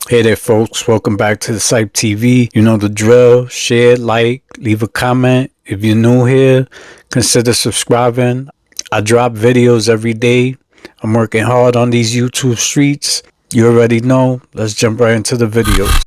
Hey there folks, welcome back to the CYPTV. You know the drill, share, like, leave a comment. If you're new here, consider subscribing. I drop videos every day. I'm working hard on these YouTube streets. You already know, let's jump right into the videos.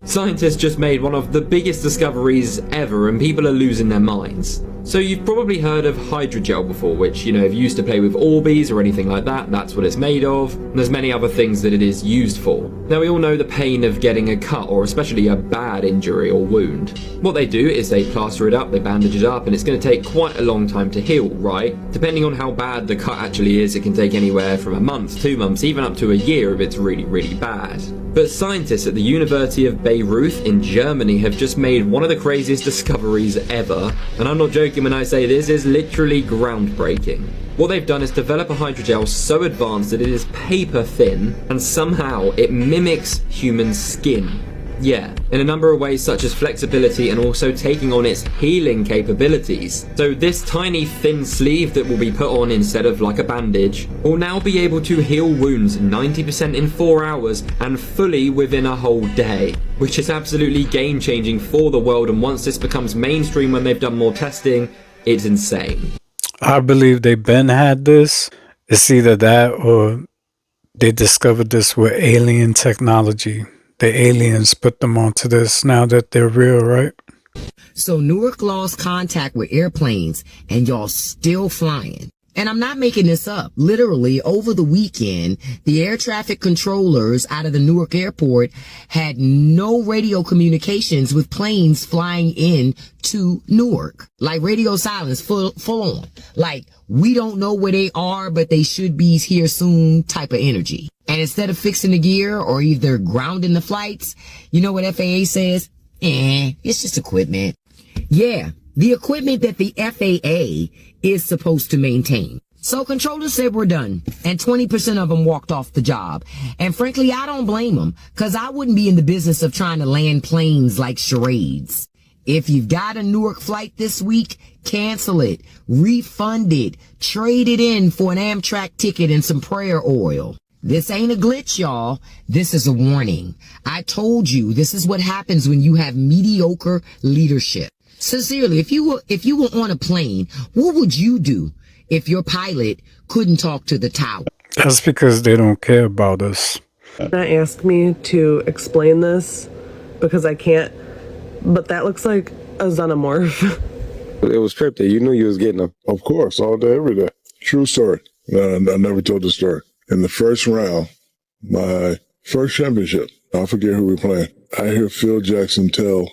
Scientists just made one of the biggest discoveries ever and people are losing their minds. So you've probably heard of hydrogel before, which, if you used to play with Orbeez or anything like that, that's what it's made of. And there's many other things that it is used for. Now we all know the pain of getting a cut or especially a bad injury or wound. What they do is they plaster it up, they bandage it up, and it's going to take quite a long time to heal, right? Depending on how bad the cut actually is, it can take anywhere from a month, 2 months, even up to a year if it's really, really bad. But scientists at the University of Beirut in Germany have just made one of the craziest discoveries ever, and I'm not joking when I say this is literally groundbreaking. What they've done is develop a hydrogel so advanced that it is paper thin, and somehow it mimics human skin. Yeah, in a number of ways such as flexibility and also taking on its healing capabilities. So this tiny thin sleeve that will be put on instead of like a bandage will now be able to heal wounds 90% in 4 hours and fully within a whole day, which is absolutely game changing for the world, and once this becomes mainstream when they've done more testing, it's insane. I believe they been had this. It's either that or they discovered this with alien technology. The aliens put them onto this now that they're real, right? So Newark lost contact with airplanes and y'all still flying. And I'm not making this up. Literally, over the weekend, the air traffic controllers out of the Newark airport had no radio communications with planes flying in to Newark. Like radio silence, full on. Like, we don't know where they are, but they should be here soon type of energy. And instead of fixing the gear or either grounding the flights, you know what FAA says? It's just equipment. Yeah, the equipment that the FAA is supposed to maintain. So controllers said we're done, and 20% of them walked off the job. And frankly, I don't blame them, because I wouldn't be in the business of trying to land planes like charades. If you've got a Newark flight this week, cancel it, refund it, trade it in for an Amtrak ticket and some prayer oil. This ain't a glitch, y'all. This is a warning. I told you this is what happens when you have mediocre leadership. Sincerely, if you were on a plane, what would you do if your pilot couldn't talk to the tower? That's because they don't care about us. Not ask me to explain this because I can't, but that looks like a xenomorph. It was scripted. You knew you was getting them. Of course, all day, every day. True story. I never told the story. In the first round, my first championship, I forget who we were playing. I hear Phil Jackson tell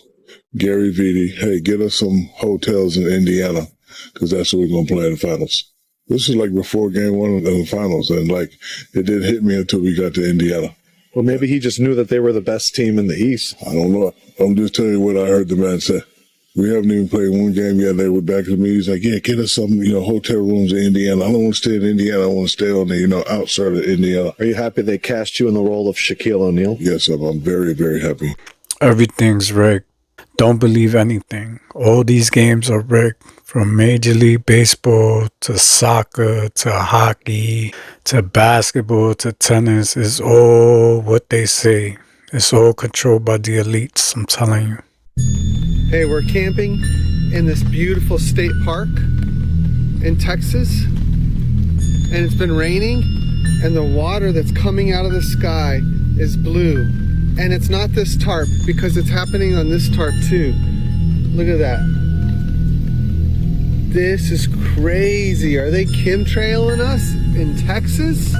Gary Vitti, hey, get us some hotels in Indiana, because that's where we're going to play in the finals. This is like before game one of the finals, and like it didn't hit me until we got to Indiana. Well, maybe he just knew that they were the best team in the East. I don't know. I'm just telling you what I heard the man say. We haven't even played one game yet. They were back to me. He's like, yeah, get us some, hotel rooms in Indiana. I don't want to stay in Indiana. I want to stay on the, outside of Indiana. Are you happy they cast you in the role of Shaquille O'Neal? Yes, I'm very, very happy. Everything's rigged. Don't believe anything. All these games are rigged, from Major League Baseball to soccer to hockey to basketball to tennis. It's all what they say. It's all controlled by the elites, I'm telling you. Hey, we're camping in this beautiful state park in Texas, and it's been raining, and the water that's coming out of the sky is blue. And it's not this tarp, because it's happening on this tarp too. Look at that. This is crazy. Are they chemtrailing us in Texas?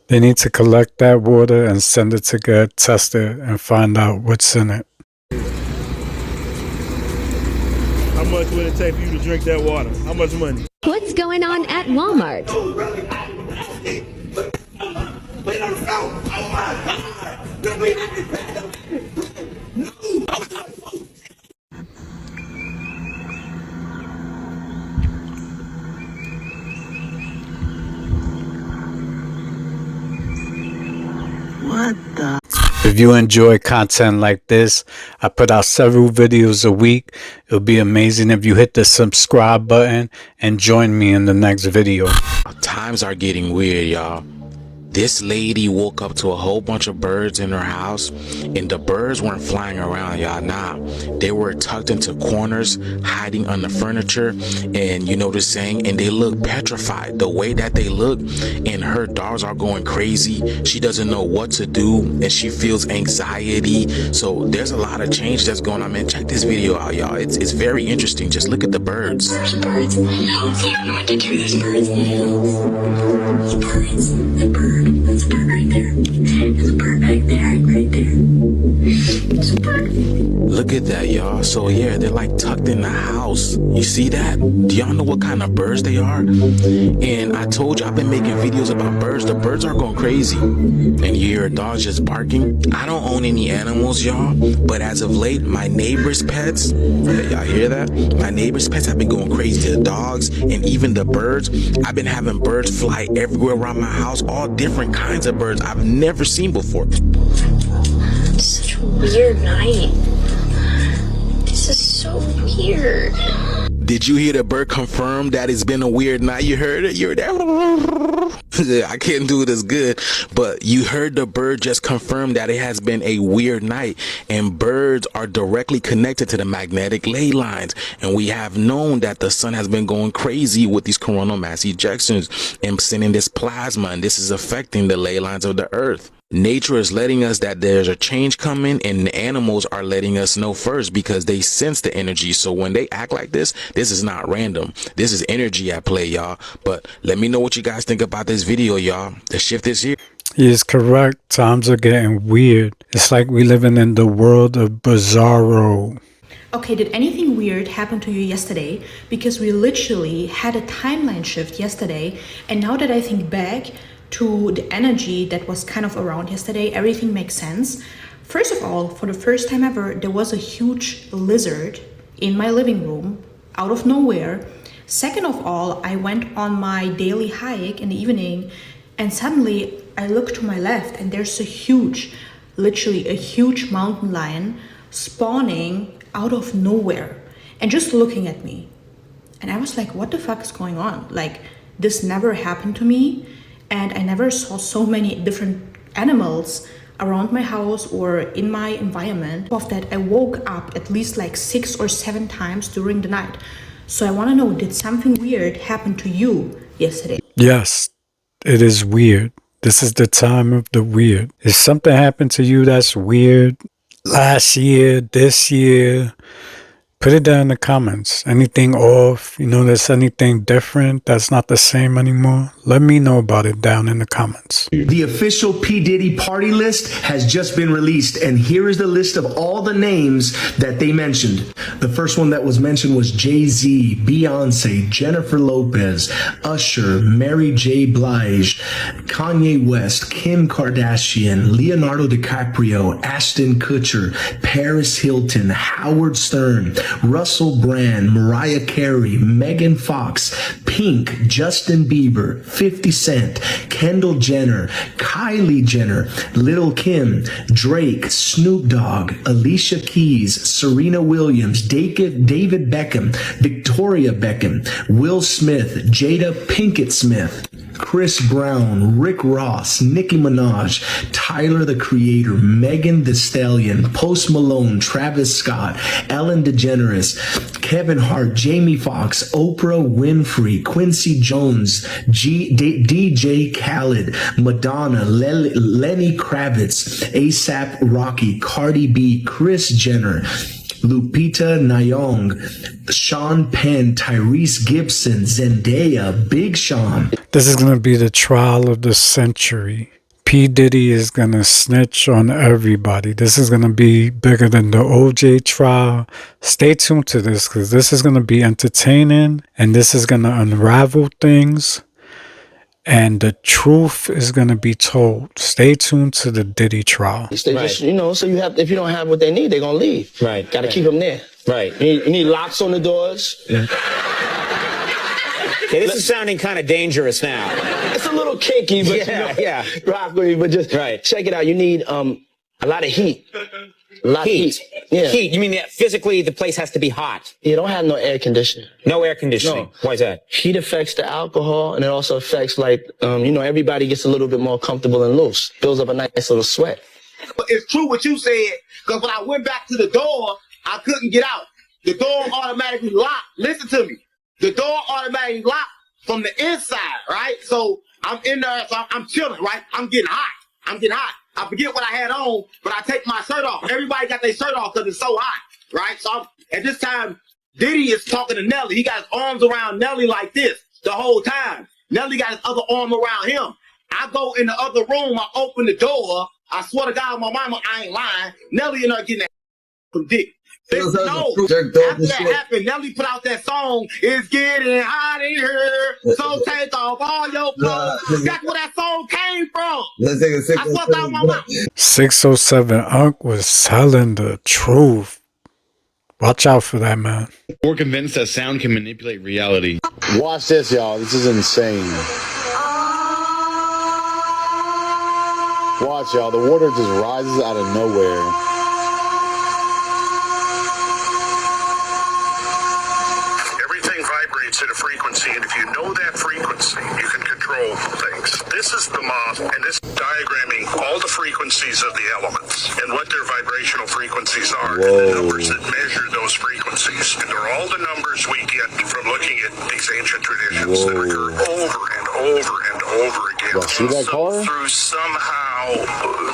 They need to collect that water and send it to get tested and find out what's in it. How much would it take for you to drink that water? How much money? What's going on at Walmart? If you enjoy content like this, I put out several videos a week. It would be amazing if you hit the subscribe button and join me in the next video. Times are getting weird, y'all. This lady woke up to a whole bunch of birds in her house, and the birds weren't flying around, y'all. Nah, they were tucked into corners, hiding under furniture, and you know the saying, and they look petrified the way that they look, and her dogs are going crazy. She doesn't know what to do, and she feels anxiety. So there's a lot of change that's going on, man. Check this video out, y'all. It's very interesting. Just look at the birds. There's birds in my house. I don't know what to do. There's birds in my house. There's birds. The bird. There's a bird right there. There's a bird back there. Right there. There's a bird. Look at that, y'all. So yeah, they're like tucked in the house. You see that? Do y'all know what kind of birds they are? And I told you, I've been making videos about birds. The birds are going crazy. And you hear dogs just barking. I don't own any animals, y'all. But as of late, my neighbor's pets, y'all hear that? My neighbor's pets have been going crazy. The dogs and even the birds. I've been having birds fly everywhere around my house. All different kinds of birds I've never seen before. It's such a weird night. This is so weird. Did you hear the bird confirm that it's been a weird night? You heard it? You heard that? I can't do it as good, but you heard the bird just confirm that it has been a weird night, and birds are directly connected to the magnetic ley lines, and we have known that the sun has been going crazy with these coronal mass ejections and sending this plasma, and this is affecting the ley lines of the earth. Nature is letting us that there's a change coming, and the animals are letting us know first because they sense the energy. So when they act like this is not random. This is energy at play, y'all. But let me know what you guys think about this video, y'all. The shift is here. He is correct. Times are getting weird. It's like we living in the world of bizarro. Okay, did anything weird happen to you yesterday? Because we literally had a timeline shift yesterday, and now that I think back to the energy that was kind of around yesterday, everything makes sense. First of all, for the first time ever, there was a huge lizard in my living room out of nowhere. Second of all, I went on my daily hike in the evening, and suddenly I look to my left and there's a huge, literally a huge mountain lion spawning out of nowhere and just looking at me. And I was like, what the fuck is going on? Like, this never happened to me. And I never saw so many different animals around my house or in my environment. Of that, I woke up at least like 6 or 7 times during the night. So I want to know, did something weird happen to you yesterday? Yes, it is weird. This is the time of the weird. If something happened to you that's weird last year, this year, put it down in the comments. Anything off, you know, there's anything different that's not the same anymore. Let me know about it down in the comments. The official P. Diddy party list has just been released, and here is the list of all the names that they mentioned. The first one that was mentioned was Jay-Z, Beyonce, Jennifer Lopez, Usher, Mary J. Blige, Kanye West, Kim Kardashian, Leonardo DiCaprio, Ashton Kutcher, Paris Hilton, Howard Stern, Russell Brand, Mariah Carey, Megan Fox, Pink, Justin Bieber, 50 Cent, Kendall Jenner, Kylie Jenner, Lil Kim, Drake, Snoop Dogg, Alicia Keys, Serena Williams, David Beckham, Victoria Beckham, Will Smith, Jada Pinkett Smith, Chris Brown, Rick Ross, Nicki Minaj, Tyler the Creator, Megan Thee Stallion, Post Malone, Travis Scott, Ellen DeGeneres, Kevin Hart, Jamie Foxx, Oprah Winfrey, Quincy Jones, DJ Khaled, Madonna, Lenny Kravitz, ASAP Rocky, Cardi B, Kris Jenner, Lupita Nyong'o, Sean Penn, Tyrese Gibson, Zendaya, Big Sean. This is going to be the trial of the century. P. Diddy is going to snitch on everybody. This is going to be bigger than the OJ trial. Stay tuned to this because this is going to be entertaining and this is going to unravel things. And the truth is going to be told. Stay tuned to the Diddy trial. They just, you know, so you have, if you don't have what they need, they're going to leave. Right. Got to keep them there. Right. You need locks on the doors. Yeah. Okay, this is sounding kind of dangerous now. It's a little kinky, but yeah. Rock with me, but just check it out. You need a lot of heat. A lot of heat. Yeah. Heat. You mean that physically the place has to be hot? You don't have no air conditioning. No air conditioning. No. Why is that? Heat affects the alcohol, and it also affects, like, you know, everybody gets a little bit more comfortable and loose. Builds up a nice little sweat. It's true what you said, because when I went back to the door, I couldn't get out. The door automatically locked. Listen to me. The door automatically locked from the inside, right? So I'm in there, so I'm chilling, right? I'm getting hot. I forget what I had on, but I take my shirt off. Everybody got their shirt off because it's so hot, right? So at this time, Diddy is talking to Nelly. He got his arms around Nelly like this the whole time. Nelly got his other arm around him. I go in the other room. I open the door. I swear to God, my mama, I ain't lying. Nelly and her getting that from Dick. No, after that happened, Nelly put out that song, It's Getting Hot in Here, so take off all your clothes. That's where that song came from. Let's take a 607 Unc was telling the truth. Watch out for that, man. We're convinced that sound can manipulate reality. Watch this, y'all. This is insane. Watch, y'all. The water just rises out of nowhere. At a frequency, and if you know that frequency, you can control things. This is the model, and this is diagramming all the frequencies of the elements and what their vibrational frequencies are, and the numbers that measure those frequencies. And they're all the numbers we get from looking at these ancient traditions that occur over and over and over again. See that car?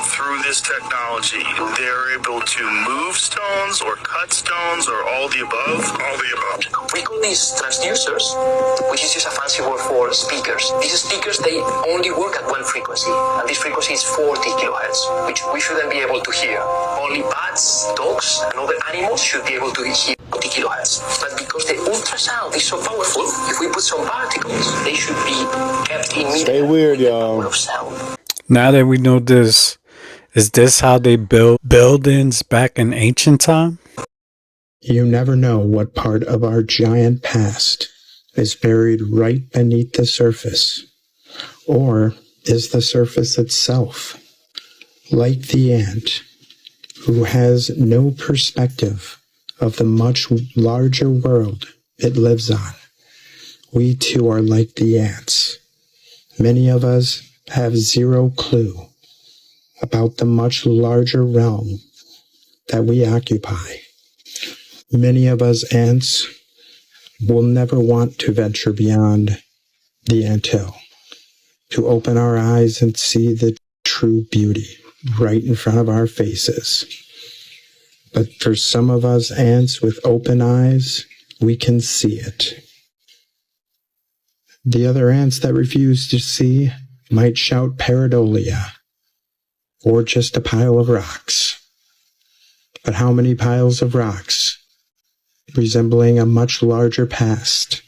Through this technology, they're able to move stones or cut stones or all the above. All the above. We call these transducers, which is just a fancy word for speakers. These speakers, they only work at one frequency, and this frequency is 40 kilohertz, which we shouldn't be able to hear. Only bats, dogs, and other animals should be able to hear 40 kilohertz. But because the ultrasound is so powerful, if we put some particles, they should be kept immediately. Stay weird, y'all. Now that we know this, is this how they built buildings back in ancient time? You never know what part of our giant past is buried right beneath the surface, or is the surface itself, like the ant, who has no perspective of the much larger world it lives on. We too are like the ants. Many of us have zero clue about the much larger realm that we occupy. Many of us ants will never want to venture beyond the anthill, to open our eyes and see the true beauty right in front of our faces. But for some of us ants with open eyes, we can see it. The other ants that refuse to see might shout pareidolia, or just a pile of rocks. But how many piles of rocks, resembling a much larger past,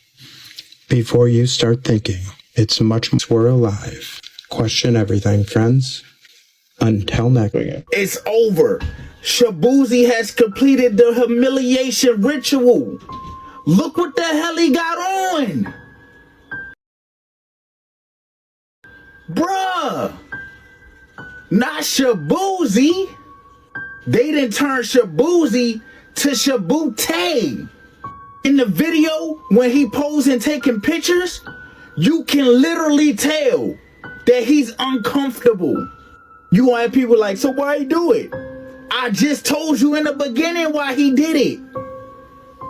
before you start thinking it's much more we're alive? Question everything, friends. Until next week. It's over. Shabuzi has completed the humiliation ritual. Look what the hell he got on. Bruh. Not Shabuzi. They didn't turn Shabuzi to Shabute. In the video, when he posing taking pictures, you can literally tell that he's uncomfortable. You want people like, so why he do it? I just told you in the beginning why he did it.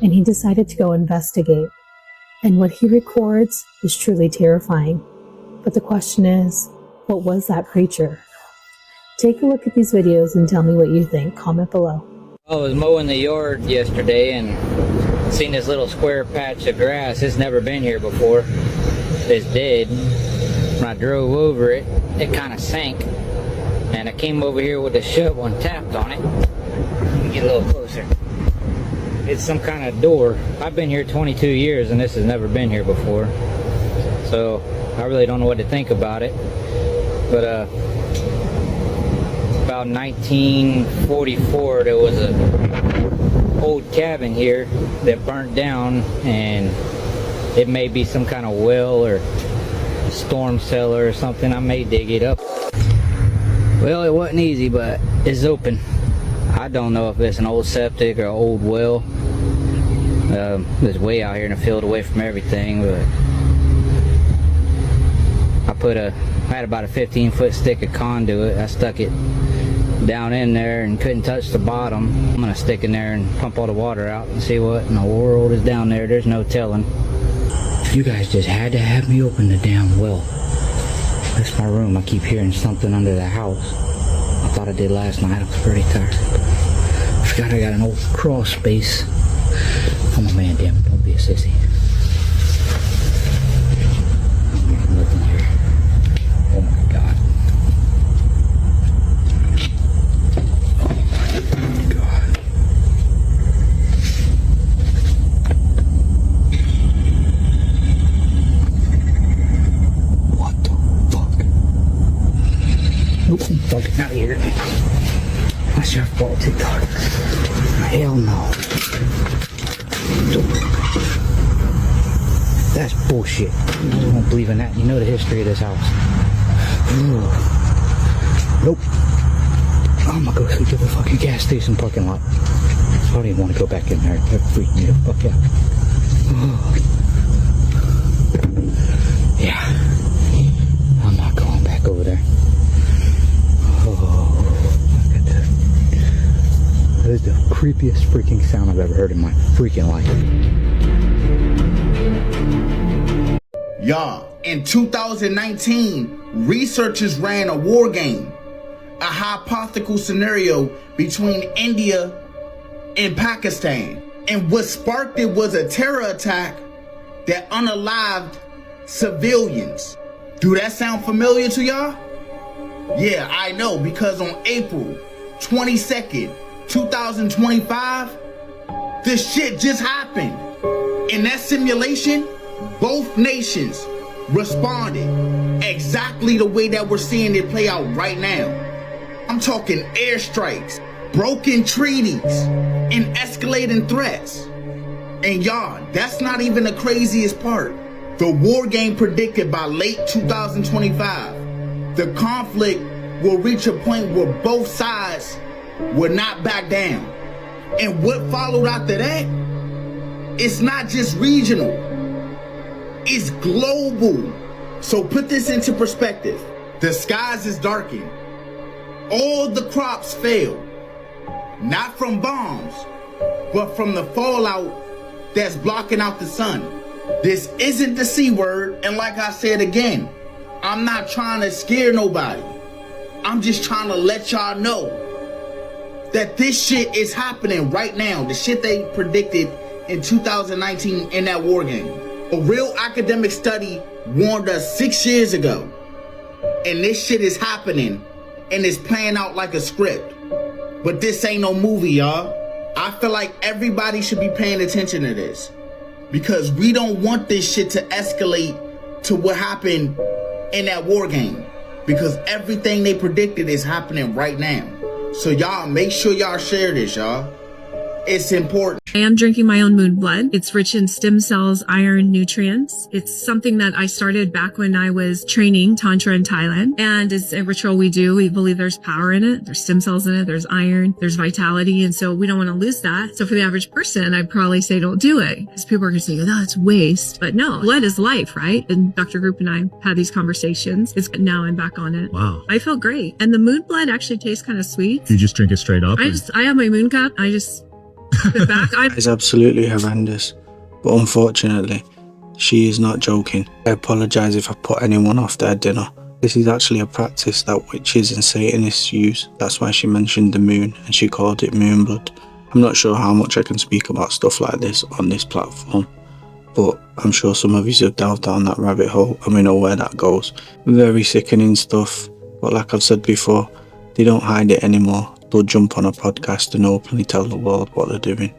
and he decided to go investigate. And what he records is truly terrifying. But the question is, what was that creature? Take a look at these videos and tell me what you think. Comment below. I was mowing the yard yesterday and seen this little square patch of grass. It's never been here before. It's dead. When I drove over it, it kind of sank. And I came over here with a shovel and tapped on it. Let me get a little closer. It's some kind of door. I've been here 22 years and this has never been here before. So I really don't know what to think about it. But about 1944 there was a old cabin here that burnt down, and it may be some kind of well or storm cellar or something. I may dig it up. Well, it wasn't easy, but it's open. I don't know if it's an old septic or an old well. It's way out here in the field away from everything, but I had about a 15-foot stick of conduit. I stuck it down in there and couldn't touch the bottom. I'm gonna stick in there and pump all the water out and see what in the world is down there. There's no telling. You guys just had to have me open the damn well. That's my room. I keep hearing something under the house. I thought I did last night. I was pretty tired. I forgot I got an old crawl space. I'm a man, damn it. Don't be a sissy. Nothing here. Oh my God. Oh my God. What the fuck? Nope, I'm fucking out of here. That's your fault, TikTok. Hell no. That's bullshit. You don't believe in that. You know the history of this house. Nope. I'm gonna go to the fucking gas station parking lot. I don't even want to go back in there. That freaked me the fuck out. Yeah. I'm not going back over there. Look at that. That is the creepiest freaking sound I've ever heard in my freaking life. Y'all, in 2019, researchers ran a war game, a hypothetical scenario between India and Pakistan. And what sparked it was a terror attack that unalived civilians. Do that sound familiar to y'all? Yeah, I know, because on April 22nd, 2025, this shit just happened. In that simulation, both nations responded exactly the way that we're seeing it play out right now. I'm talking airstrikes, broken treaties, and escalating threats. And y'all, that's not even the craziest part. The war game predicted by late 2025, the conflict will reach a point where both sides will not back down. And what followed after that, it's not just regional, it's global. So put this into perspective. The skies is darkened. All the crops fail. Not from bombs, but from the fallout that's blocking out the sun. This isn't the C word, and like I said again, I'm not trying to scare nobody. I'm just trying to let y'all know that this shit is happening right now. The shit they predicted in 2019 in that war game. A real academic study warned us 6 years ago. And this shit is happening and it's playing out like a script. But this ain't no movie, y'all. I feel like everybody should be paying attention to this, because we don't want this shit to escalate to what happened in that war game, because everything they predicted is happening right now. So y'all make sure y'all share this, y'all. It's important. I am drinking my own moon blood. It's rich in stem cells, iron, nutrients. It's something that I started back when I was training Tantra in Thailand. And it's a ritual we do. We believe there's power in it. There's stem cells in it. There's iron. There's vitality. And so we don't want to lose that. So for the average person, I'd probably say don't do it. Because people are going to say, oh, it's waste. But no, blood is life, right? And Dr. Group and I had these conversations. Now I'm back on it. Wow. I feel great. And the moon blood actually tastes kind of sweet. You just drink it straight up? I have my moon cup. It's absolutely horrendous. But unfortunately, she is not joking. I apologise if I put anyone off their dinner. This is actually a practice that witches and Satanists use. That's why she mentioned the moon and she called it moonblood. I'm not sure how much I can speak about stuff like this on this platform, but I'm sure some of you have delved down that rabbit hole and we know where that goes. Very sickening stuff, but like I've said before, they don't hide it anymore. They'll jump on a podcast and openly tell the world what they're doing.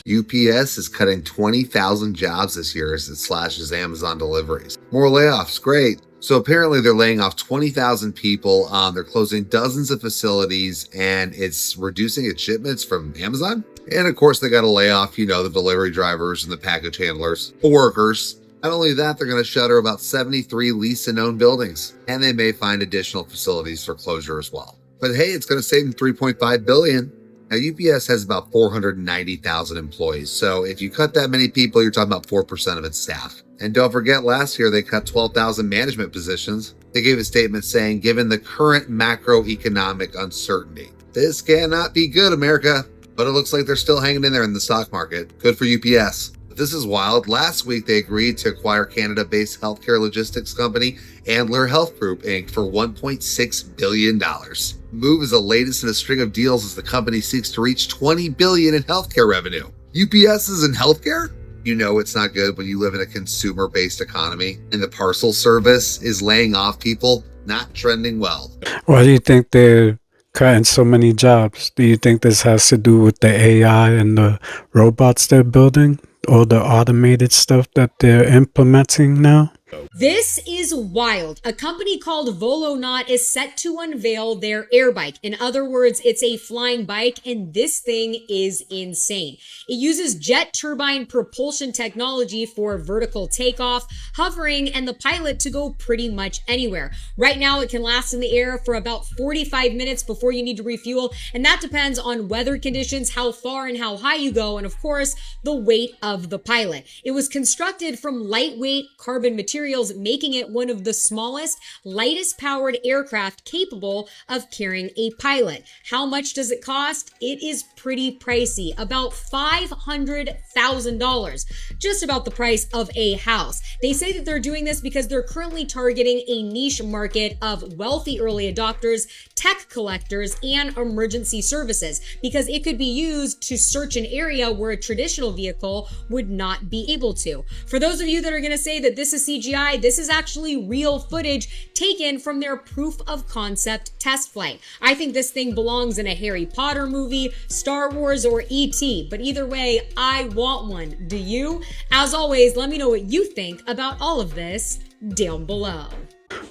UPS is cutting 20,000 jobs this year as it slashes Amazon deliveries. More layoffs, great. So apparently they're laying off 20,000 people. They're closing dozens of facilities and it's reducing its shipments from Amazon. And of course they got to lay off, the delivery drivers and the package handlers, the workers. Not only that, they're going to shutter about 73 leased and owned buildings. And they may find additional facilities for closure as well. But hey, it's going to save them $3.5 billion. Now, UPS has about 490,000 employees, so if you cut that many people, you're talking about 4% of its staff. And don't forget, last year they cut 12,000 management positions. They gave a statement saying, given the current macroeconomic uncertainty, this cannot be good, America. But it looks like they're still hanging in there in the stock market. Good for UPS. But this is wild. Last week, they agreed to acquire Canada-based healthcare logistics company Andler Health Group, Inc. for $1.6 billion. The move is the latest in a string of deals as the company seeks to reach $20 billion in healthcare revenue. UPS is in healthcare? You know it's not good when you live in a consumer-based economy and the parcel service is laying off people. Not trending well. Why do you think they're cutting so many jobs? Do you think this has to do with the AI and the robots they're building? Or the automated stuff that they're implementing now? This is wild. A company called Volonaut is set to unveil their air bike. In other words, it's a flying bike, and this thing is insane. It uses jet turbine propulsion technology for vertical takeoff, hovering, and the pilot to go pretty much anywhere. Right now, it can last in the air for about 45 minutes before you need to refuel, and that depends on weather conditions, how far and how high you go, and of course, the weight of the pilot. It was constructed from lightweight carbon materials, making it one of the smallest, lightest powered aircraft capable of carrying a pilot. How much does it cost? It is pretty pricey, about $500,000, just about the price of a house. They say that they're doing this because they're currently targeting a niche market of wealthy early adopters, tech collectors, and emergency services, because it could be used to search an area where a traditional vehicle would not be able to. For those of you that are going to say that this is CGI, this is actually real footage taken from their proof of concept test flight. I think this thing belongs in a Harry Potter movie, Star Wars, or E.T., but either way, I want one. Do you? As always, let me know what you think about all of this down below.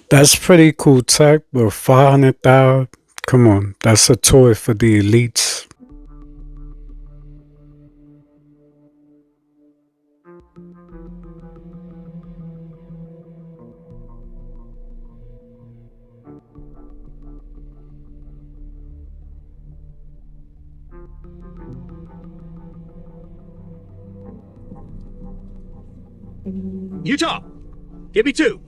That's pretty cool tech, but 500,000? Come on, that's a toy for the elites. Utah, give me 2.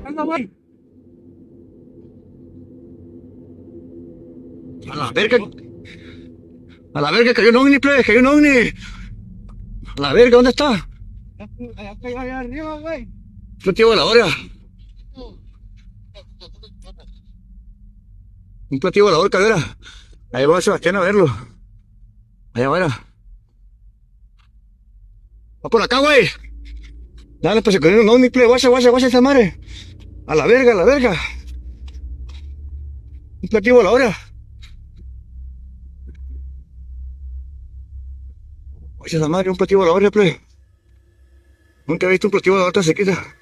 A la verga. A la verga, cayó un ovni, plebe, cayó un ovni. A la verga, ¿dónde está? Allá arriba, güey. Platillo volador. Un platillo volador, cadera. Ahí va Sebastián a verlo. Allá va. Va por acá, güey. Dale, pues se cayó un ovni, plebe. Guacha esa madre. A la verga, a la verga. Un platillo volador. Guacha esa madre, un platillo volador, plebe. Nunca he visto un platillo volador tan sequita.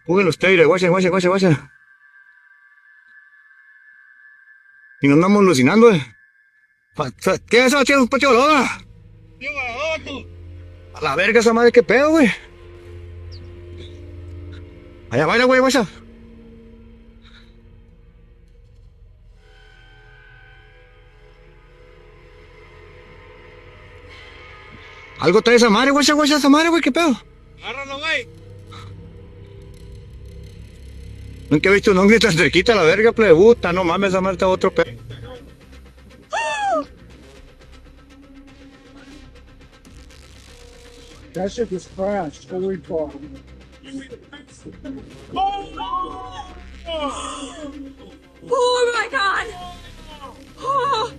Jueguen ustedes, guacha. Y no andamos alucinando, ¿Qué es eso, tío? Un platillo volador. A la verga esa madre, qué pedo, güey. Allá baila, güey, guacha. Algo trae esa madre, guacha, esa madre, güey, qué pedo. Agárralo, güey. Nunca he visto un hombre tan cerquita a la verga, plebuta, no mames, esa madre está otro pedo. That shit was crashed. Holy fuck. Oh my god! Oh.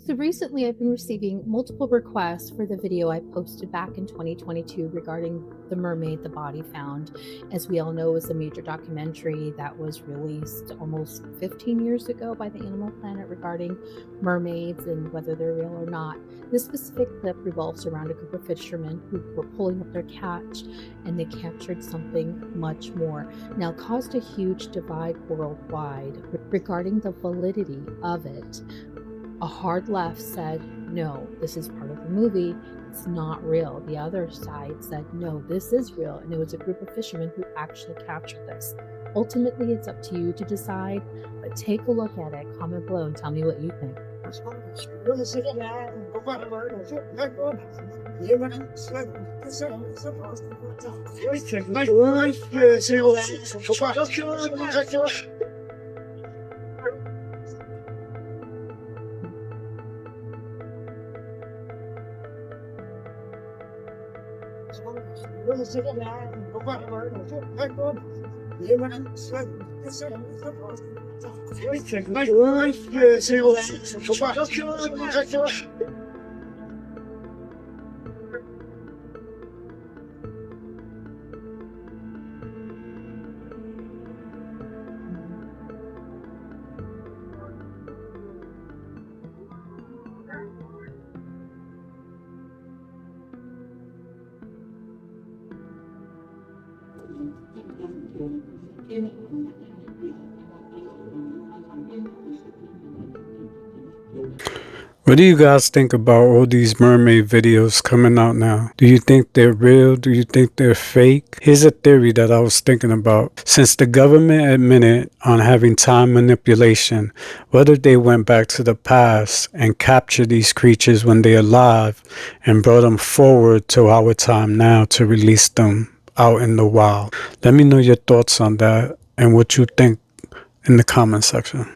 So recently I've been receiving multiple requests for the video I posted back in 2022 regarding the mermaid, the body found. As we all know, it was a major documentary that was released almost 15 years ago by the Animal Planet regarding mermaids and whether they're real or not. This specific clip revolves around a group of fishermen who were pulling up their catch, and they captured something much more. Now, it caused a huge divide worldwide regarding the validity of it. A hard left said, no, this is part of the movie. It's not real. The other side said, no, this is real. And it was a group of fishermen who actually captured this. Ultimately, it's up to you to decide, but take a look at it, comment below, and tell me what you think. What do you guys think about all these mermaid videos coming out now? Do you think they're real? Do you think they're fake? Here's a theory that I was thinking about. Since the government admitted on having time manipulation, what if they went back to the past and captured these creatures when they're alive and brought them forward to our time now to release them out in the wild? Let me know your thoughts on that and what you think in the comment section.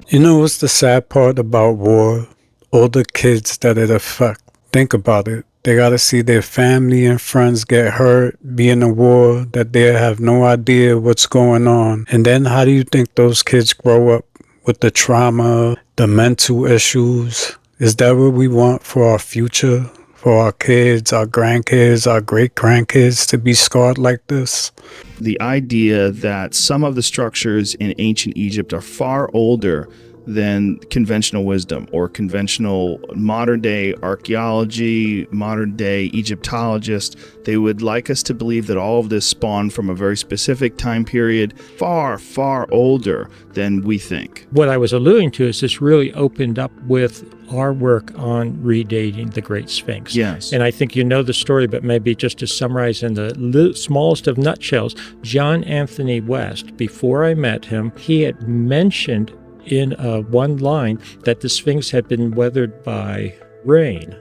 You know what's the sad part about war? All the kids that it affects. Think about it. They gotta see their family and friends get hurt, be in a war that they have no idea what's going on. And then how do you think those kids grow up with the trauma, the mental issues? Is that what we want for our future? For our kids, our grandkids, our great-grandkids to be scarred like this? The idea that some of the structures in ancient Egypt are far older than conventional wisdom or conventional modern day archaeology, modern day Egyptologists. They would like us to believe that all of this spawned from a very specific time period, far, far older than we think. What I was alluding to is this really opened up with our work on redating the Great Sphinx. Yes. And I think you know the story, but maybe just to summarize in the smallest of nutshells, John Anthony West, before I met him, he had mentioned in one line that the Sphinx had been weathered by rain.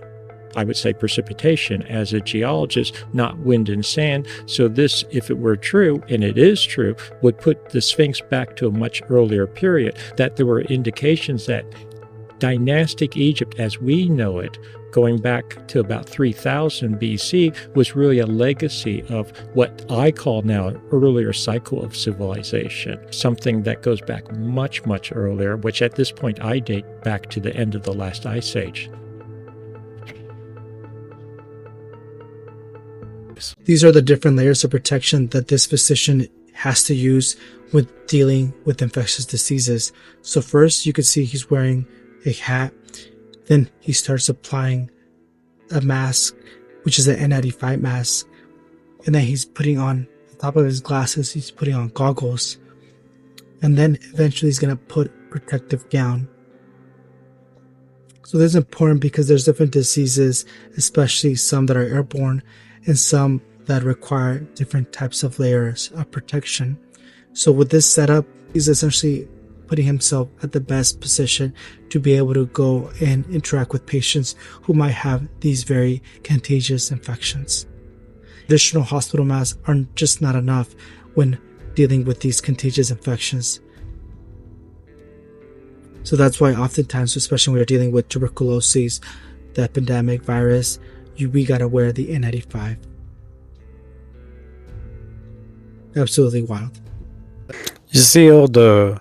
I would say precipitation as a geologist, not wind and sand. So this, if it were true, and it is true, would put the Sphinx back to a much earlier period, that there were indications that dynastic Egypt as we know it, going back to about 3000 BC, was really a legacy of what I call now an earlier cycle of civilization, something that goes back much, much earlier, which at this point I date back to the end of the last ice age. These are the different layers of protection that this physician has to use with dealing with infectious diseases. So first you can see he's wearing a hat, then he starts applying a mask, which is an N95 mask, and then he's putting on top of his glasses, he's putting on goggles, and then eventually he's going to put protective gown. So this is important because there's different diseases, especially some that are airborne and some that require different types of layers of protection. So with this setup, he's essentially putting himself at the best position to be able to go and interact with patients who might have these very contagious infections. Additional hospital masks are just not enough when dealing with these contagious infections. So that's why oftentimes, especially when we're dealing with tuberculosis, the epidemic virus, we gotta wear the N95. Absolutely wild. You see all the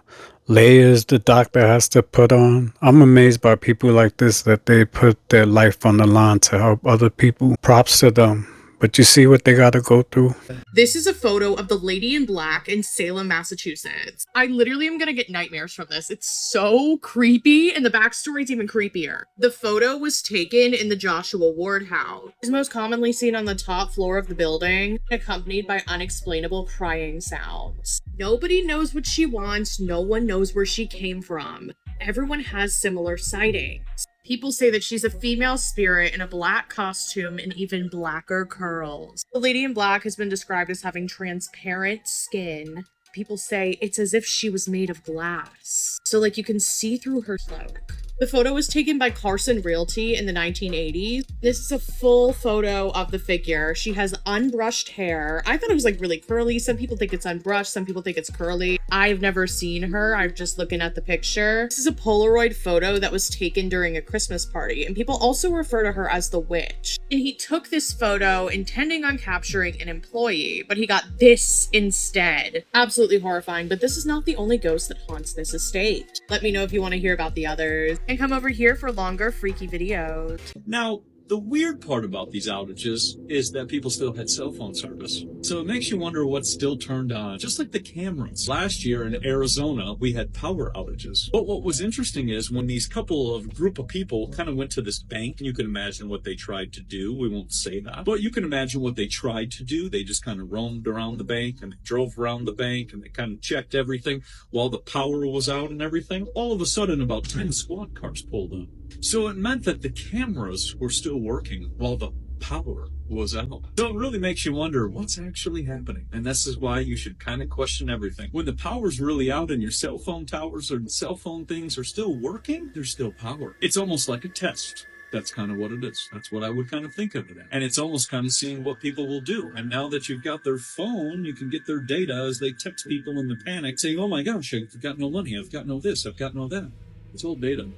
layers the doctor has to put on? I'm amazed by people like this, that they put their life on the line to help other people. Props to them. But you see what they gotta go through? This is a photo of the lady in black in Salem, Massachusetts. I literally am gonna get nightmares from this. It's so creepy, and the backstory's even creepier. The photo was taken in the Joshua Ward house. It's most commonly seen on the top floor of the building, accompanied by unexplainable crying sounds. Nobody knows what she wants, no one knows where she came from. Everyone has similar sightings. People say that she's a female spirit in a black costume and even blacker curls. The lady in black has been described as having transparent skin. People say it's as if she was made of glass. So like you can see through her cloak. The photo was taken by Carson Realty in the 1980s. This is a full photo of the figure. She has unbrushed hair. I thought it was like really curly. Some people think it's unbrushed. Some people think it's curly. I've never seen her. I'm just looking at the picture. This is a Polaroid photo that was taken during a Christmas party, and people also refer to her as the witch. And he took this photo intending on capturing an employee, but he got this instead. Absolutely horrifying, but this is not the only ghost that haunts this estate. Let me know if you want to hear about the others, and come over here for longer freaky videos. Now, The weird part about these outages is that people still had cell phone service. So it makes you wonder what's still turned on, just like the cameras. Last year in Arizona, we had power outages. But what was interesting is when these group of people kind of went to this bank, and you can imagine what they tried to do. We won't say that, but you can imagine what they tried to do. They just kind of roamed around the bank and they drove around the bank and they kind of checked everything while the power was out and everything. All of a sudden, about 10 squad cars pulled up. So it meant that the cameras were still working while the power was out. So it really makes you wonder what's actually happening. And this is why you should kind of question everything. When the power's really out and your cell phone towers or cell phone things are still working, there's still power. It's almost like a test. That's kind of what it is. That's what I would kind of think of it as. And it's almost kind of seeing what people will do. And now that you've got their phone, you can get their data as they text people in the panic saying, oh my gosh, I've got no money, I've got no this, I've got no that. It's all data.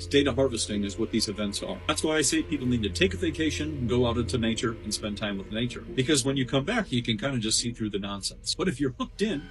Data harvesting is what these events are. That's why I say people need to take a vacation and go out into nature and spend time with nature. Because when you come back, you can kind of just see through the nonsense. But if you're hooked in,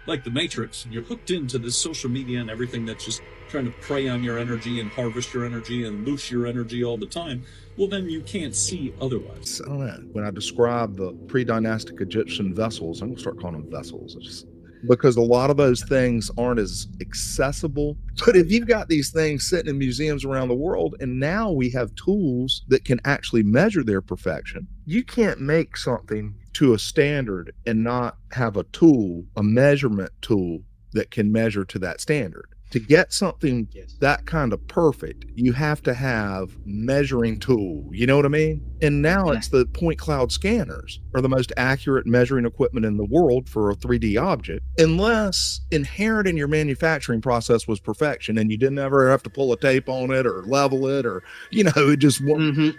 like the Matrix, and you're hooked into this social media and everything that's just trying to prey on your energy and harvest your energy and loose your energy all the time, well, then you can't see otherwise. I don't know. When I describe the pre-dynastic Egyptian vessels, I'm going to start calling them vessels. Because a lot of those things aren't as accessible. But if you've got these things sitting in museums around the world, and now we have tools that can actually measure their perfection, you can't make something to a standard and not have a tool, a measurement tool that can measure to that standard. To get something that kind of perfect, you have to have measuring tool. You know what I mean? And now it's the point cloud scanners are the most accurate measuring equipment in the world for a 3D object. Unless inherent in your manufacturing process was perfection and you didn't ever have to pull a tape on it or level it or, it just,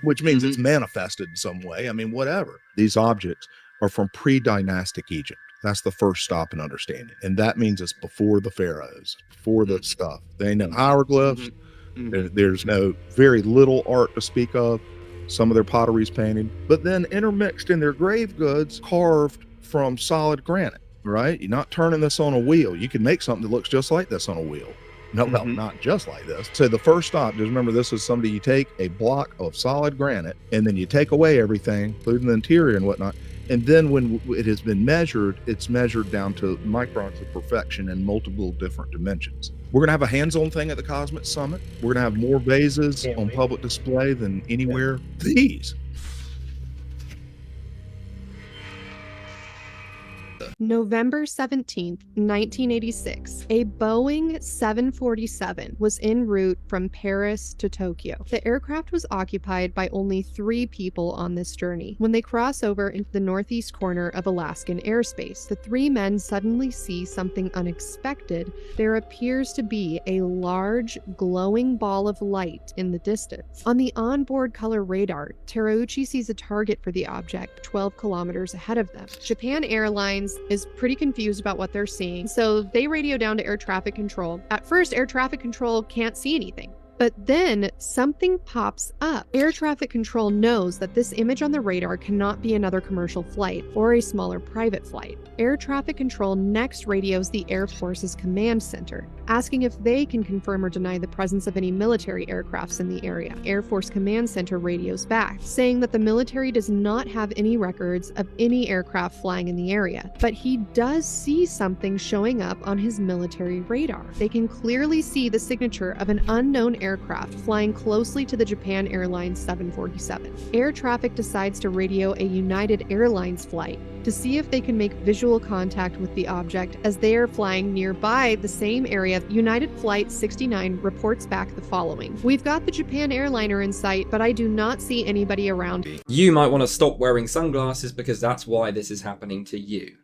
which means it's manifested in some way. I mean, whatever. These objects are from pre-dynastic Egypt. That's the first stop in understanding. And that means it's before the pharaohs, before the stuff. They ain't no hieroglyphs. There's no very little art to speak of. Some of their pottery's painted. But then intermixed in their grave goods, carved from solid granite, right? You're not turning this on a wheel. You can make something that looks just like this on a wheel. No, well, not just like this. So the first stop, just remember this is somebody, you take a block of solid granite and then you take away everything, including the interior and whatnot. And then when it has been measured, it's measured down to microns of perfection in multiple different dimensions. We're going to have a hands-on thing at the Cosmic Summit. We're going to have more vases on public display than anywhere. These. November 17th, 1986, a Boeing 747 was en route from Paris to Tokyo. The aircraft was occupied by only 3 people on this journey. When they cross over into the northeast corner of Alaskan airspace, the 3 men suddenly see something unexpected. There appears to be a large, glowing ball of light in the distance. On the onboard color radar, Terauchi sees a target for the object 12 kilometers ahead of them. Japan Airlines is pretty confused about what they're seeing, so they radio down to air traffic control. At first, air traffic control can't see anything. But then something pops up. Air traffic control knows that this image on the radar cannot be another commercial flight or a smaller private flight. Air traffic control next radios the Air Force's command center, asking if they can confirm or deny the presence of any military aircrafts in the area. Air Force Command Center radios back, saying that the military does not have any records of any aircraft flying in the area, but he does see something showing up on his military radar. They can clearly see the signature of an unknown aircraft flying closely to the Japan Airlines 747. Air traffic decides to radio a United Airlines flight to see if they can make visual contact with the object as they are flying nearby the same area. United Flight 69 reports back the following. We've got the Japan airliner in sight, but I do not see anybody around. You might want to stop wearing sunglasses because that's why this is happening to you.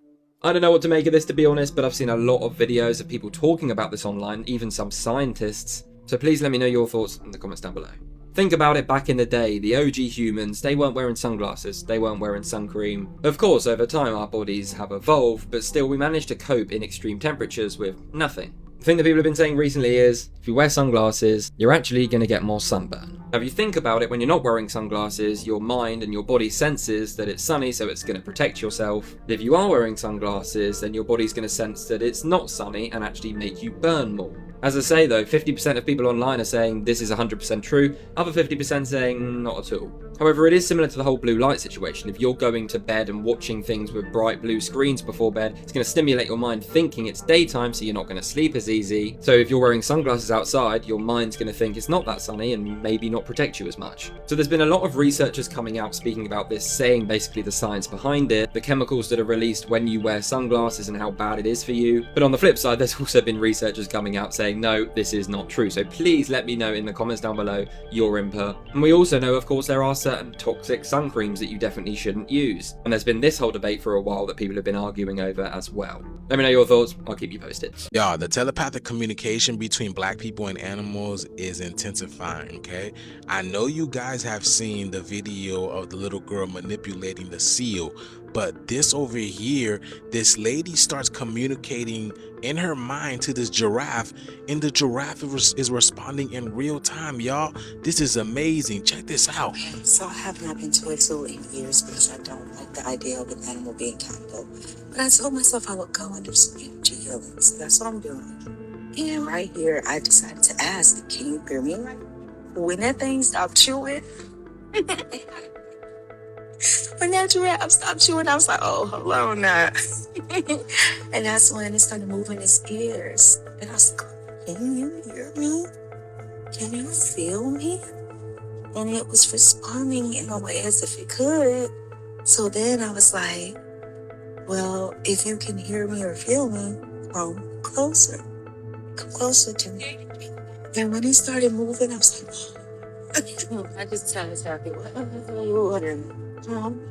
I don't know what to make of this, to be honest, but I've seen a lot of videos of people talking about this online, even some scientists. So please let me know your thoughts in the comments down below. Think about it, back in the day, the OG humans, they weren't wearing sunglasses, they weren't wearing sun cream. Of course, over time our bodies have evolved, but still we managed to cope in extreme temperatures with nothing. The thing that people have been saying recently is, if you wear sunglasses, you're actually going to get more sunburn. Now if you think about it, when you're not wearing sunglasses, your mind and your body senses that it's sunny, so it's going to protect yourself. If you are wearing sunglasses, then your body's going to sense that it's not sunny and actually make you burn more. As I say though, 50% of people online are saying this is 100% true, other 50% saying not at all. However, it is similar to the whole blue light situation. If you're going to bed and watching things with bright blue screens before bed, it's going to stimulate your mind thinking it's daytime, so you're not going to sleep as easy. So if you're wearing sunglasses outside, your mind's going to think it's not that sunny and maybe not protect you as much. So there's been a lot of researchers coming out speaking about this, saying basically the science behind it, the chemicals that are released when you wear sunglasses and how bad it is for you. But on the flip side, there's also been researchers coming out saying, no, this is not true. So please let me know in the comments down below your input. And we also know, of course, there are certain toxic sun creams that you definitely shouldn't use. And there's been this whole debate for a while that people have been arguing over as well. Let me know your thoughts. I'll keep you posted. Y'all, the telepathic communication between black people and animals is intensifying, okay? I know you guys have seen the video of the little girl manipulating the seal, but this over here, this lady starts communicating in her mind to this giraffe, and the giraffe is responding in real time, y'all. This is amazing. Check this out. So I have not been to a zoo in years because I don't like the idea of an animal being captive. But I told myself I would go and do some energy healing. So that's what I'm doing. And right here, I decided to ask, can you hear me right? When that thing stopped chewing, when that giraffe stopped chewing, I was like, oh, hello now. And that's when it started moving its ears. And I was like, can you hear me? Can you feel me? And it was responding in a way as if it could. So then I was like, well, if you can hear me or feel me, come closer. Come closer to me. And when it started moving, I was like, oh. I just tell exactly what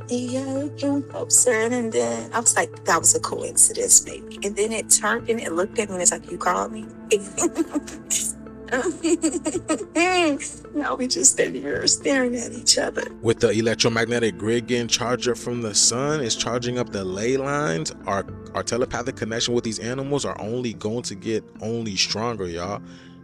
yeah, came closer. And then I was like, that was a coincidence, maybe. And then it turned and it looked at me and it's like, you called me? Now we just standing here staring at each other. With the electromagnetic grid getting charged from the sun, it's charging up the ley lines. Our telepathic connection with these animals are only going to get only stronger, y'all.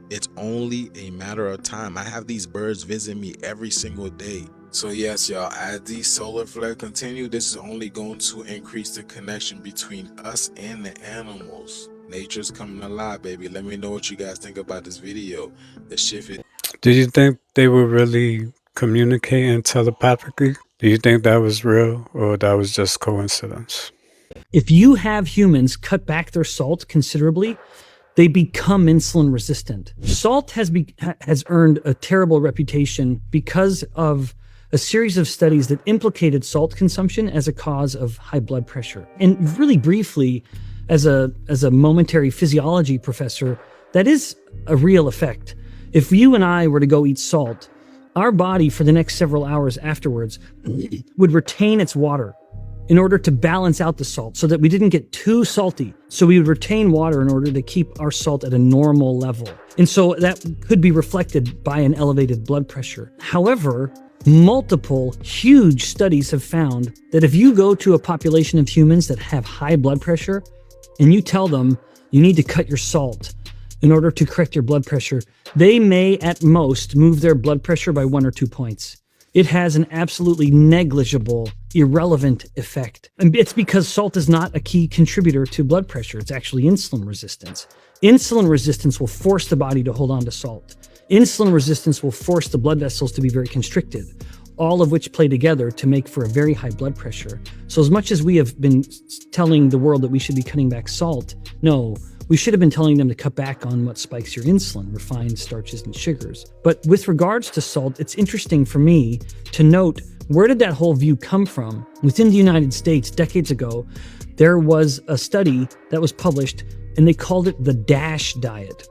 It's only a matter of time. I have these birds visit me every single day. So yes, y'all, as these solar flares continue, this is only going to increase the connection between us and the animals. Nature's coming alive, baby. Let me know what you guys think about this video. The shift is... Do you think they were really communicating telepathically? Do you think that was real or that was just coincidence? If you have humans cut back their salt considerably, they become insulin resistant. Salt has earned a terrible reputation because of a series of studies that implicated salt consumption as a cause of high blood pressure. And really briefly, as a momentary physiology professor, that is a real effect. If you and I were to go eat salt, our body for the next several hours afterwards would retain its water in order to balance out the salt so that we didn't get too salty. So we would retain water in order to keep our salt at a normal level. And so that could be reflected by an elevated blood pressure. However, multiple huge studies have found that if you go to a population of humans that have high blood pressure and you tell them you need to cut your salt in order to correct your blood pressure, they may at most move their blood pressure by 1 or 2 points. It has an absolutely negligible, irrelevant effect. And it's because salt is not a key contributor to blood pressure. It's actually insulin resistance. Insulin resistance will force the body to hold on to salt. Insulin resistance will force the blood vessels to be very constricted, all of which play together to make for a very high blood pressure. So as much as we have been telling the world that we should be cutting back salt, no, we should have been telling them to cut back on what spikes your insulin, refined starches and sugars. But with regards to salt, it's interesting for me to note, where did that whole view come from? Within the United States, decades ago, there was a study that was published and they called it the DASH diet.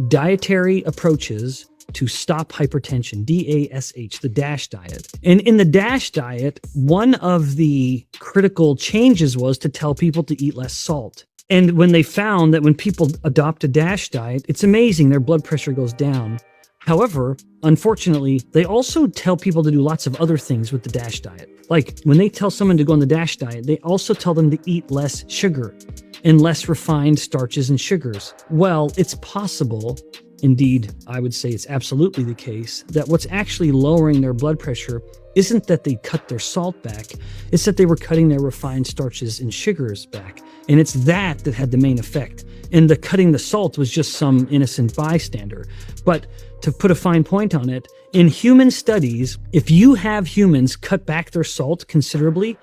Dietary approaches to stop hypertension, DASH, the DASH diet. And in the DASH diet, one of the critical changes was to tell people to eat less salt. And when they found that when people adopt a DASH diet, it's amazing, their blood pressure goes down. However, unfortunately, they also tell people to do lots of other things with the DASH diet. Like when they tell someone to go on the DASH diet, they also tell them to eat less sugar and less refined starches and sugars. Well, it's possible Indeed, I would say it's absolutely the case that what's actually lowering their blood pressure isn't that they cut their salt back, it's that they were cutting their refined starches and sugars back. And it's that that had the main effect. And the cutting the salt was just some innocent bystander. But to put a fine point on it, in human studies, if you have humans cut back their salt considerably,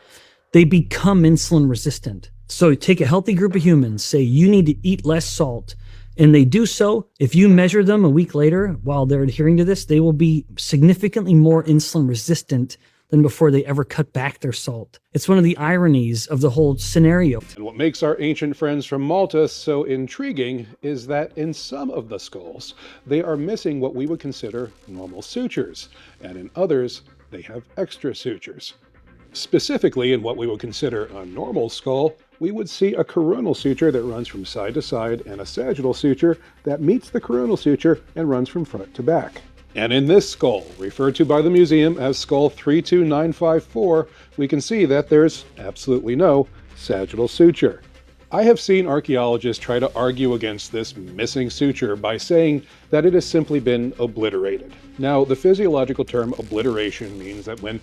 they become insulin resistant. So take a healthy group of humans, say you need to eat less salt, and they do so. If you measure them a week later while they're adhering to this, they will be significantly more insulin resistant than before they ever cut back their salt. It's one of the ironies of the whole scenario. And what makes our ancient friends from Malta so intriguing is that in some of the skulls, they are missing what we would consider normal sutures, and in others, they have extra sutures. Specifically, in what we would consider a normal skull, we would see a coronal suture that runs from side to side and a sagittal suture that meets the coronal suture and runs from front to back. And in this skull, referred to by the museum as skull 32954, we can see that there's absolutely no sagittal suture. I have seen archaeologists try to argue against this missing suture by saying that it has simply been obliterated. Now, the physiological term obliteration means that when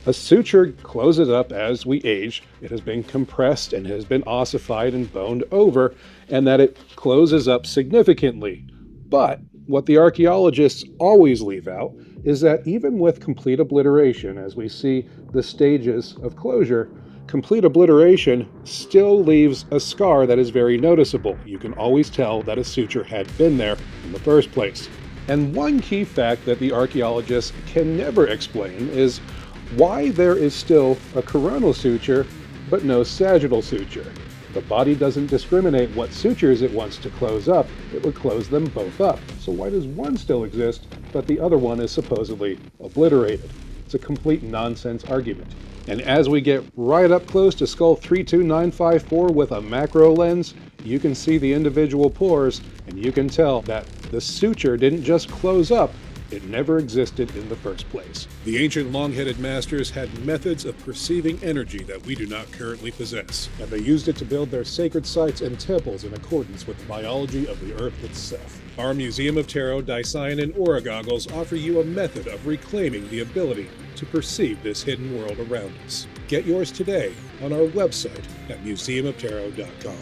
a suture closes up as we age, it has been compressed and has been ossified and boned over, and that it closes up significantly. But what the archaeologists always leave out is that even with complete obliteration, as we see the stages of closure, complete obliteration still leaves a scar that is very noticeable. You can always tell that a suture had been there in the first place. And one key fact that the archaeologists can never explain is why there is still a coronal suture but no sagittal suture. The body doesn't discriminate what sutures it wants to close up, it would close them both up. So why does one still exist but the other one is supposedly obliterated? It's a complete nonsense argument. And as we get right up close to skull 32954 with a macro lens, you can see the individual pores and you can tell that the suture didn't just close up, it never existed in the first place. The ancient long-headed masters had methods of perceiving energy that we do not currently possess, and they used it to build their sacred sites and temples in accordance with the biology of the earth itself. Our Museum of Tarot, Dasein, and Aura goggles offer you a method of reclaiming the ability to perceive this hidden world around us. Get yours today on our website at museumoftarot.com.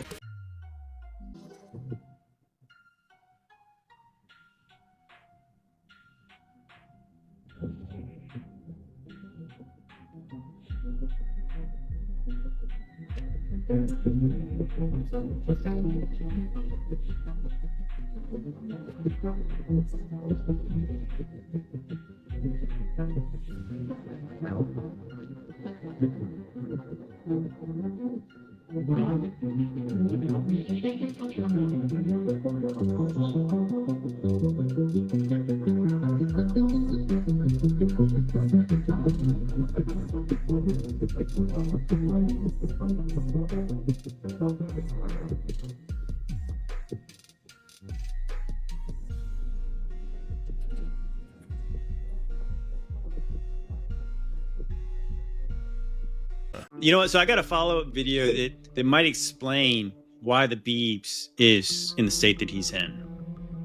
You know what? So I got a follow-up video that might explain why the Beebs is in the state that he's in.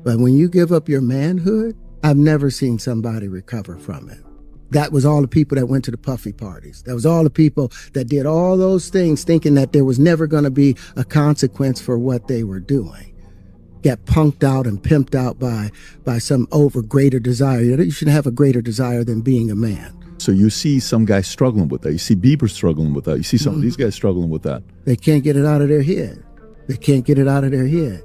But when you give up your manhood, I've never seen somebody recover from it. That was all the people that went to the puffy parties. That was all the people that did all those things thinking that there was never going to be a consequence for what they were doing. Get punked out and pimped out by some greater desire. You shouldn't have a greater desire than being a man. So you see some guys struggling with that. You see Bieber struggling with that. You see some of these guys struggling with that. They can't get it out of their head. They can't get it out of their head.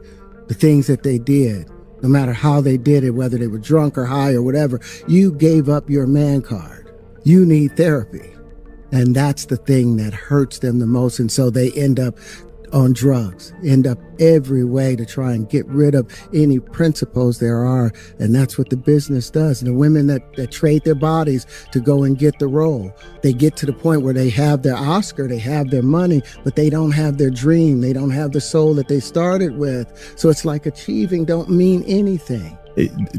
The things that they did, no matter how they did it, whether they were drunk or high or whatever, you gave up your man card. You need therapy. And that's the thing that hurts them the most. And so they end up on drugs, end up every way to try and get rid of any principles there are. And that's what the business does. And the women that trade their bodies to go and get the role, they get to the point where they have their Oscar, they have their money, but they don't have their dream. They don't have the soul that they started with. So it's like achieving don't mean anything.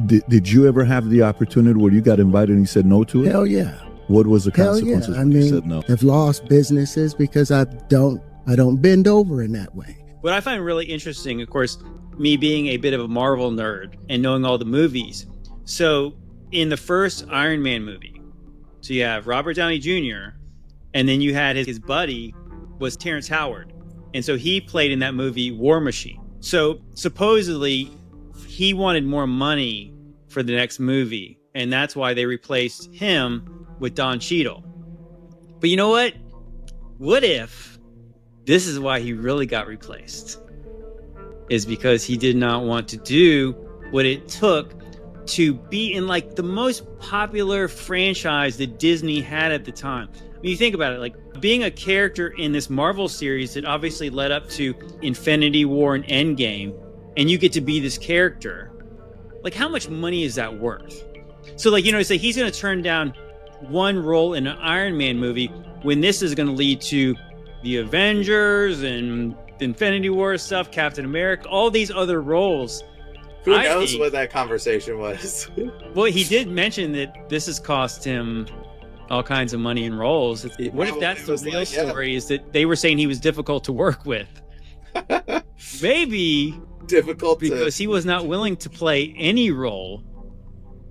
Did you ever have the opportunity where you got invited and you said no to it? Hell yeah. What was the consequences when you said no? I've lost businesses because I don't bend over in that way. What I find really interesting, of course, me being a bit of a Marvel nerd and knowing all the movies. So in the first Iron Man movie, so you have Robert Downey Jr., and then you had his buddy was Terrence Howard. And so he played in that movie War Machine. So supposedly he wanted more money for the next movie. And that's why they replaced him with Don Cheadle. But you know what? What if this is why he really got replaced? Is because he did not want to do what it took to be in like the most popular franchise that Disney had at the time. I mean, you think about it, like being a character in this Marvel series that obviously led up to Infinity War and Endgame, and you get to be this character. Like, how much money is that worth? So, like, you know, say he's going to turn down one role in an Iron Man movie when this is going to lead to the Avengers and the Infinity War stuff, Captain America, all these other roles. Who knows what that conversation was? Well, he did mention that this has cost him all kinds of money in roles. What if that's the real story? Is that they were saying he was difficult to work with? Maybe difficult because he was not willing to play any role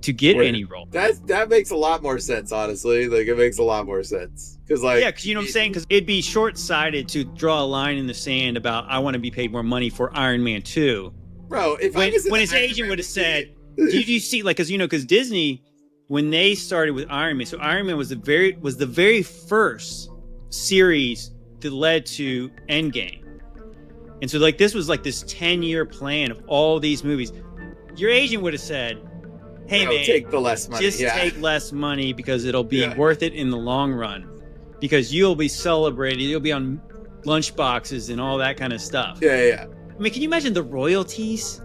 to get any role. That makes a lot more sense, honestly. Like, it makes a lot more sense because, like, yeah, because you know what I'm saying. Because it'd be short-sighted to draw a line in the sand about I want to be paid more money for Iron Man 2. Bro, if when his agent would have said, "Did you see?" Like, because Disney, when they started with Iron Man, so Iron Man was the very first series that led to Endgame, and so like this was like this 10-year plan of all these movies. Your agent would have said, "Hey man, take the less money. Just take less money because it'll be worth it in the long run, because you'll be celebrated, you'll be on lunch boxes and all that kind of stuff." Yeah. I mean, can you imagine the royalties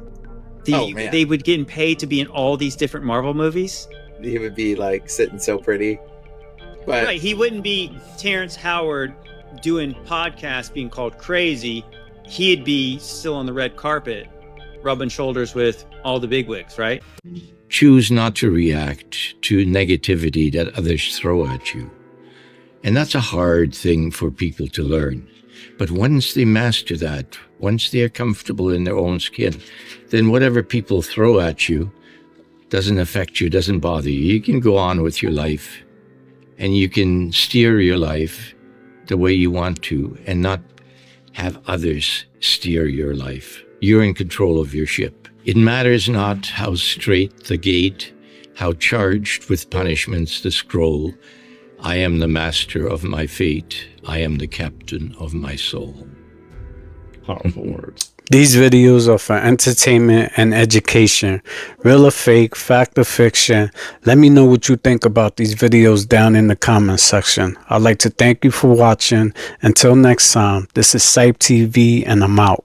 Man. they would get paid to be in all these different Marvel movies? He would be like sitting so pretty. But right, he wouldn't be Terrence Howard doing podcasts being called crazy. He'd be still on the red carpet, rubbing shoulders with all the bigwigs, right? Choose not to react to negativity that others throw at you. And that's a hard thing for people to learn. But once they master that, once they are comfortable in their own skin, then whatever people throw at you doesn't affect you, doesn't bother you. You can go on with your life, and you can steer your life the way you want to and not have others steer your life. You're in control of your ship. It matters not how straight the gate, how charged with punishments the scroll. I am the master of my fate. I am the captain of my soul. Powerful words. These videos are for entertainment and education. Real or fake, fact or fiction. Let me know what you think about these videos down in the comments section. I'd like to thank you for watching. Until next time, this is CYPTV and I'm out.